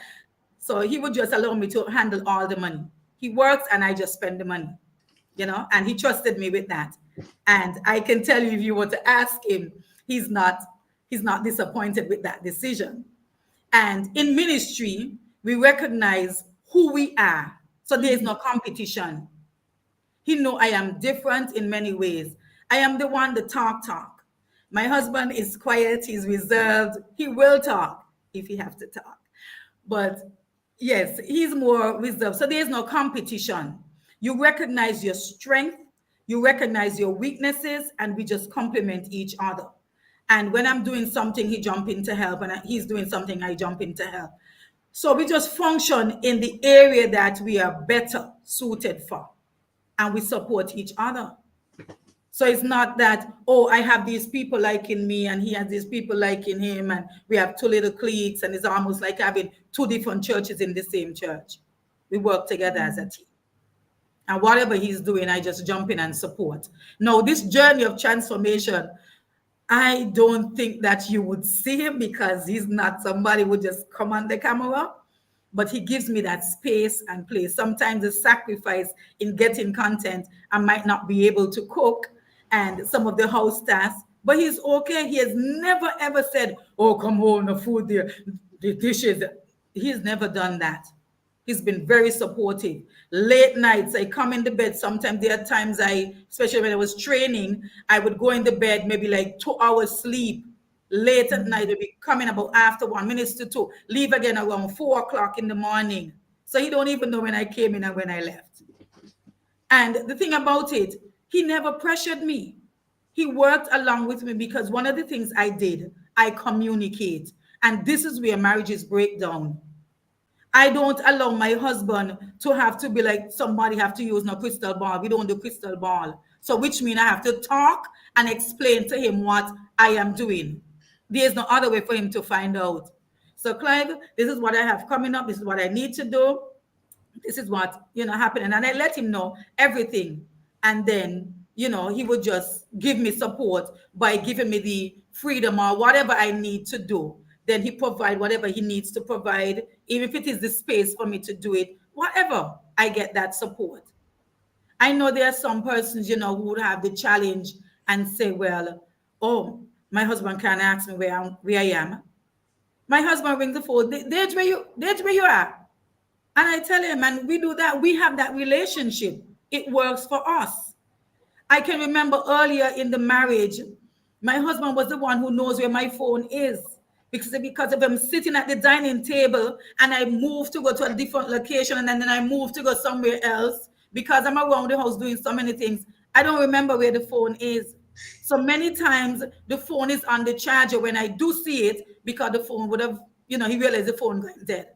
So he would just allow me to handle all the money. He works and I just spend the money. and he trusted me with that. And I can tell you, if you were to ask him, he's not he's not disappointed with that decision. And in ministry, we recognize who we are. So there is Mm-hmm. no competition. He know I am different in many ways. I am the one that talk. My husband is quiet, he's reserved. He will talk if he have to talk. But yes, he's more reserved. So there's no competition. You recognize your strength, you recognize your weaknesses, and we just complement each other. And when I'm doing something, he jump in to help, and he's doing something, I jump in to help. So we just function in the area that we are better suited for, and we support each other. So it's not that, oh, I have these people liking me and he has these people liking him, and we have two little cliques, and it's almost like having two different churches in the same church. We work together as a team. And whatever he's doing, I just jump in and support. Now, this journey of transformation, I don't think that you would see him, because he's not somebody who would just come on the camera, but he gives me that space and place. Sometimes the sacrifice in getting content, I might not be able to cook and some of the house tasks, but he's okay. He has never ever said, oh, come on, the food there, the dishes. He's never done that. He's been very supportive. Late nights, I come in the bed. Sometimes there are times especially when I was training, I would go in the bed, maybe like 2 hours sleep. Late at night, I'd be coming about after 1 minute to two, leave again around 4 o'clock in the morning. So he don't even know when I came in and when I left. And the thing about it, he never pressured me. He worked along with me, because one of the things I did, I communicate. And this is where marriages break down. I don't allow my husband to have to be like somebody have to use no crystal ball. We don't do crystal ball. So which means I have to talk and explain to him what I am doing. There's no other way for him to find out. So Clive, this is what I have coming up. This is what I need to do. This is what happening. And I let him know everything. And then he would just give me support by giving me the freedom or whatever I need to do. Then he provide whatever he needs to provide, even if it is the space for me to do it. Whatever, I get that support. I know there are some persons who would have the challenge and say, well, oh, my husband can't ask me where I am. My husband rings the phone. There's where you are. And I tell him, and we do that. We have that relationship. It works for us. I can remember earlier in the marriage, my husband was the one who knows where my phone is. Because of him sitting at the dining table, and I move to go to a different location, and then I move to go somewhere else because I'm around the house doing so many things. I don't remember where the phone is. So many times the phone is on the charger when I do see it, because the phone would have, he realized the phone going dead.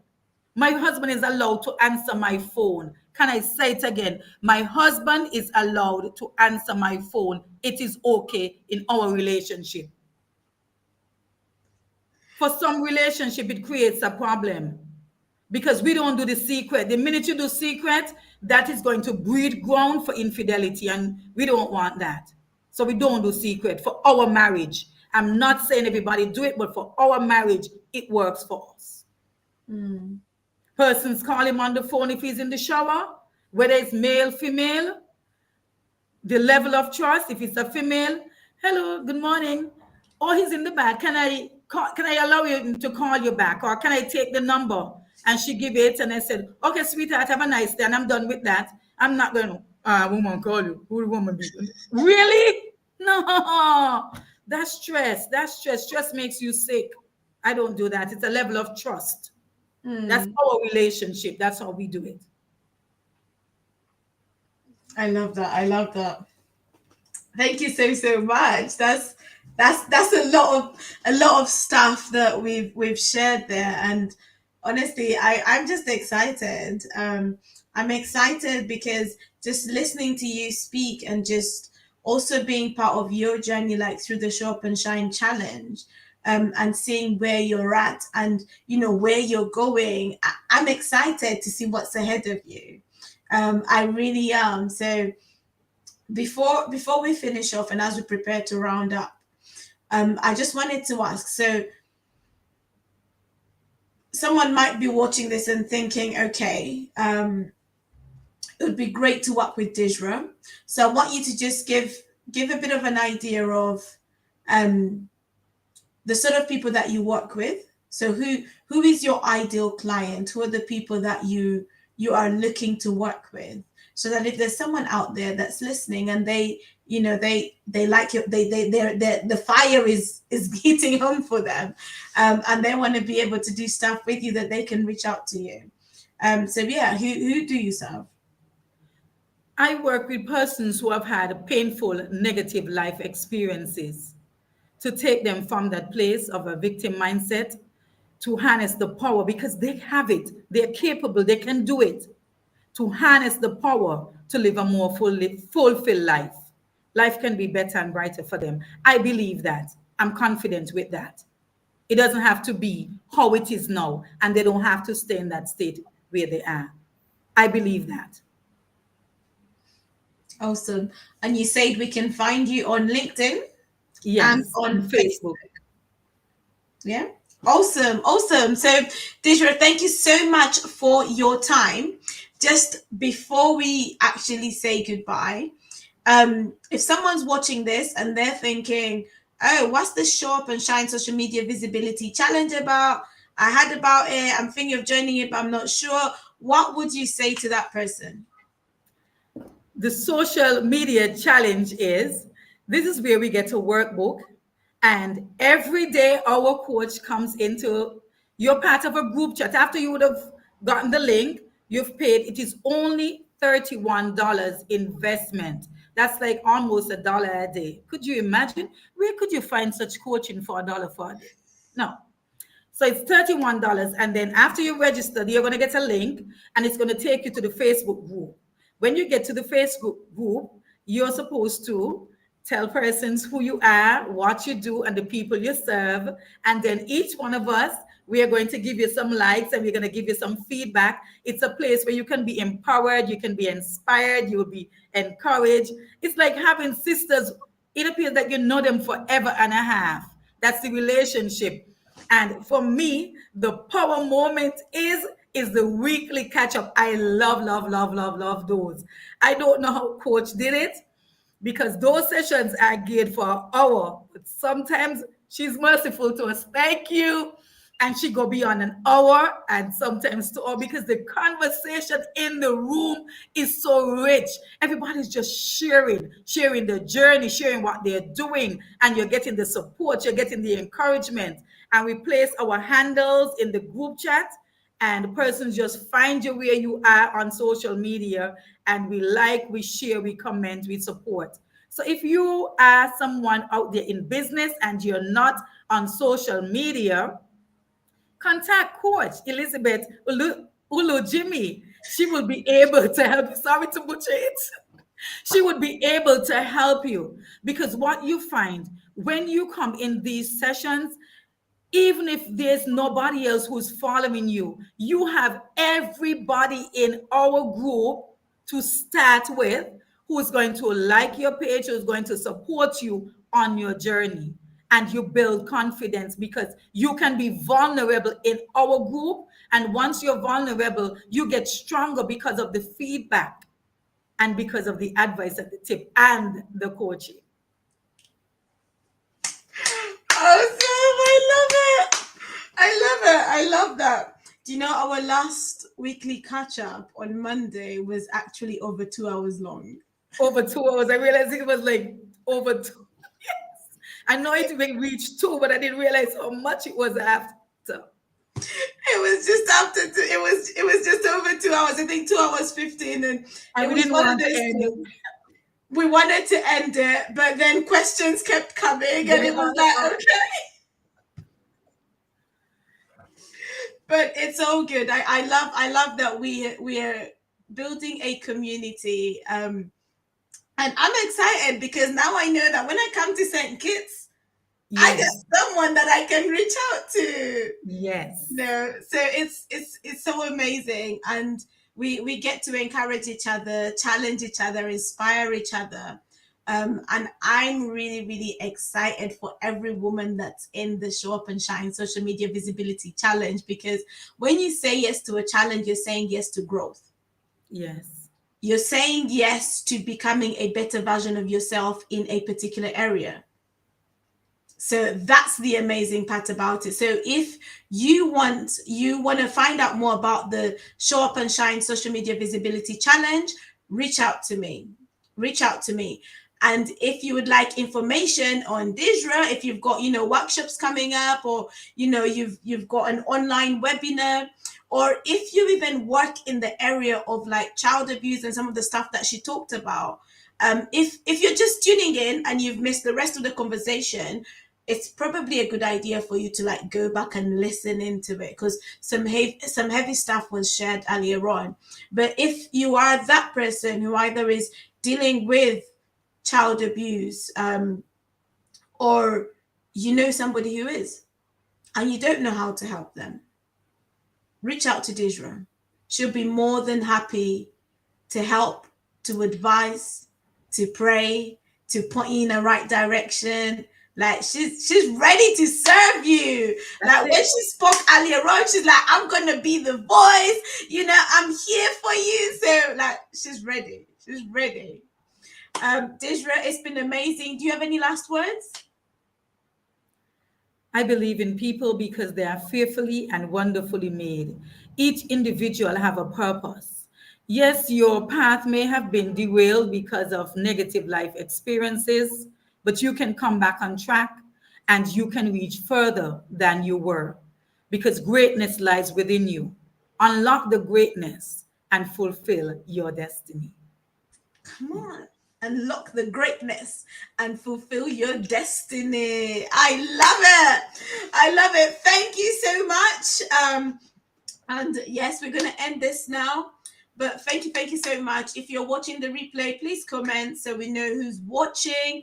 My husband is allowed to answer my phone. Can I say it again? My husband is allowed to answer my phone. It is okay in our relationship. For some relationship, it creates a problem because we don't do the secret. The minute you do secret, that is going to breed ground for infidelity, and we don't want that. So we don't do secret for our marriage. I'm not saying everybody do it, but for our marriage, it works for us. Mm. Persons call him on the phone if he's in the shower, whether it's male, female, the level of trust. If it's a female, hello, good morning. Or he's in the back. Can I allow you to call you back? Or can I take the number? And she give it, and I said, okay, sweetheart, have a nice day. And I'm done with that. I'm not going to, woman call you. Who the woman be? Really? No. That's stress. That's stress. Stress makes you sick. I don't do that. It's a level of trust. That's Mm. our relationship. That's how we do it. I love that. I love that. Thank you so much. That's a lot of stuff that we've shared there, and honestly, I'm just excited. I'm excited because just listening to you speak and just also being part of your journey, like through the Show Up and Shine challenge, and seeing where you're at and where you're going. I'm excited to see what's ahead of you. I really am. So before we finish off and as we prepare to round up, I just wanted to ask, so someone might be watching this and thinking, okay, it would be great to work with Deidre. So I want you to just give a bit of an idea of um, the sort of people that you work with. So who is your ideal client? Who are the people that you are looking to work with? So that if there's someone out there that's listening and they, they like you, they the fire is hitting home for them, and they want to be able to do stuff with you, that they can reach out to you. So yeah, who do you serve? I work with persons who have had painful negative life experiences to take them from that place of a victim mindset to harness the power, because they have it, they're capable, they can do it, to harness the power to live a more fulfilled life. Life can be better and brighter for them. I believe that. I'm confident with that. It doesn't have to be how it is now, and they don't have to stay in that state where they are. I believe that. Awesome. And you said we can find you on LinkedIn and Yes, on on Facebook. Facebook. Yeah. Awesome. Awesome. So, Deidre, thank you so much for your time. Just before we actually say goodbye, if someone's watching this and they're thinking, oh, what's the Show Up and Shine Social Media Visibility Challenge about? I heard about it. I'm thinking of joining it, but I'm not sure. What would you say to that person? The social media challenge is, this is where we get a workbook, and every day our coach comes into, you're part of a group chat. After you would have gotten the link, you've paid, it is only $31 investment. That's like almost $1 a day. Could you imagine? Where could you find such coaching for $1 for a day? No. So it's $31. And then after you register, you're going to get a link, and it's going to take you to the Facebook group. When you get to the Facebook group, you're supposed to tell persons who you are, what you do, and the people you serve. And then each one of us, we are going to give you some likes, and we're going to give you some feedback. It's a place where you can be empowered, you can be inspired, you will be encouraged. It's like having sisters. It appears that you know them forever and a half. That's the relationship. And for me, the power moment is the weekly catch up. I love, love, love, love, love those. I don't know how coach did it, because those sessions are geared for an hour, but sometimes she's merciful to us. Thank you. And she go beyond an hour and sometimes 2 hours, because the conversation in the room is so rich. Everybody's just sharing the journey, sharing what they're doing, and you're getting the support, you're getting the encouragement. And we place our handles in the group chat, and the persons just find you where you are on social media, and we like, we share, we comment, we support. So if you are someone out there in business and you're not on social media, contact Coach Elizabeth Ulu Jimmy. She will be able to help you. Sorry to butcher it. She would be able to help you, because what you find when you come in these sessions, even if there's nobody else who's following you, you have everybody in our group to start with, who's going to like your page, who's going to support you on your journey. And you build confidence, because you can be vulnerable in our group. And once you're vulnerable, you get stronger because of the feedback and because of the advice and the tip and the coaching. Awesome. I love it. I love it. I love that. Do you know our last weekly catch up on Monday was actually over 2 hours long? Over 2 hours. I realized it was like over two. Yes. I know it may reach two, but I didn't realize how much it was after. It was just after it was just over 2 hours. I think 2 hours 15, and it And we was didn't one of want to those end. things. We wanted to end it, but then questions kept coming, and They it was all like, about okay. But it's all good. I love that we're building a community. And I'm excited because now I know that when I come to St. Kitts, I yes, got someone that I can reach out to. yes, No, so it's so amazing, and we get to encourage each other, challenge each other, inspire each other. And I'm really, really excited for every woman that's in the Show Up and Shine Social Media Visibility Challenge, because when you say yes to a challenge, you're saying yes to growth. yes, You're saying yes to becoming a better version of yourself in a particular area. So that's the amazing part about it. So if you want to find out more about the Show Up and Shine Social Media Visibility Challenge, reach out to me. Reach out to me. And if you would like information on Deidra, if you've got, workshops coming up, or you've got an online webinar, or if you even work in the area of like child abuse and some of the stuff that she talked about, if you're just tuning in and you've missed the rest of the conversation, it's probably a good idea for you to like go back and listen into it, because some heavy stuff was shared earlier on. But if you are that person who either is dealing with child abuse, or you know somebody who is, and you don't know how to help them, reach out to Deidra. She'll be more than happy to help, to advise, to pray, to point you in the right direction. Like she's ready to serve you. That's Like when it. she spoke earlier on, she's like, I'm gonna be the voice, I'm here for you. So like she's ready. She's ready. Deidra, it's been amazing. Do you have any last words? I believe in people because they are fearfully and wonderfully made. Each individual have a purpose. Yes, your path may have been derailed because of negative life experiences, but you can come back on track and you can reach further than you were because greatness lies within you. Unlock the greatness and fulfill your destiny. Come on. Unlock the greatness and fulfill your destiny. I love it. I love it. Thank you so much. And yes, we're going to end this now. But thank you so much. If you're watching the replay, please comment so we know who's watching.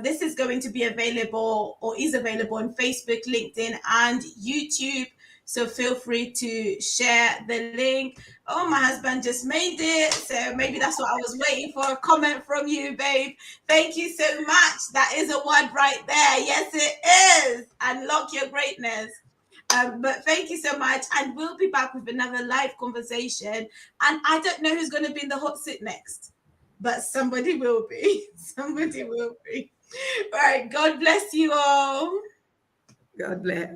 This is going to be available, or is available, on Facebook, LinkedIn, and YouTube. So feel free to share the link. Oh, my husband just made it. So maybe that's what I was waiting for, a comment from you, babe. Thank you so much. That is a word right there. Yes, it is. Unlock your greatness. But thank you so much. And we'll be back with another live conversation. And I don't know who's going to be in the hot seat next, but somebody will be. Somebody will be. All right. God bless you all. God bless.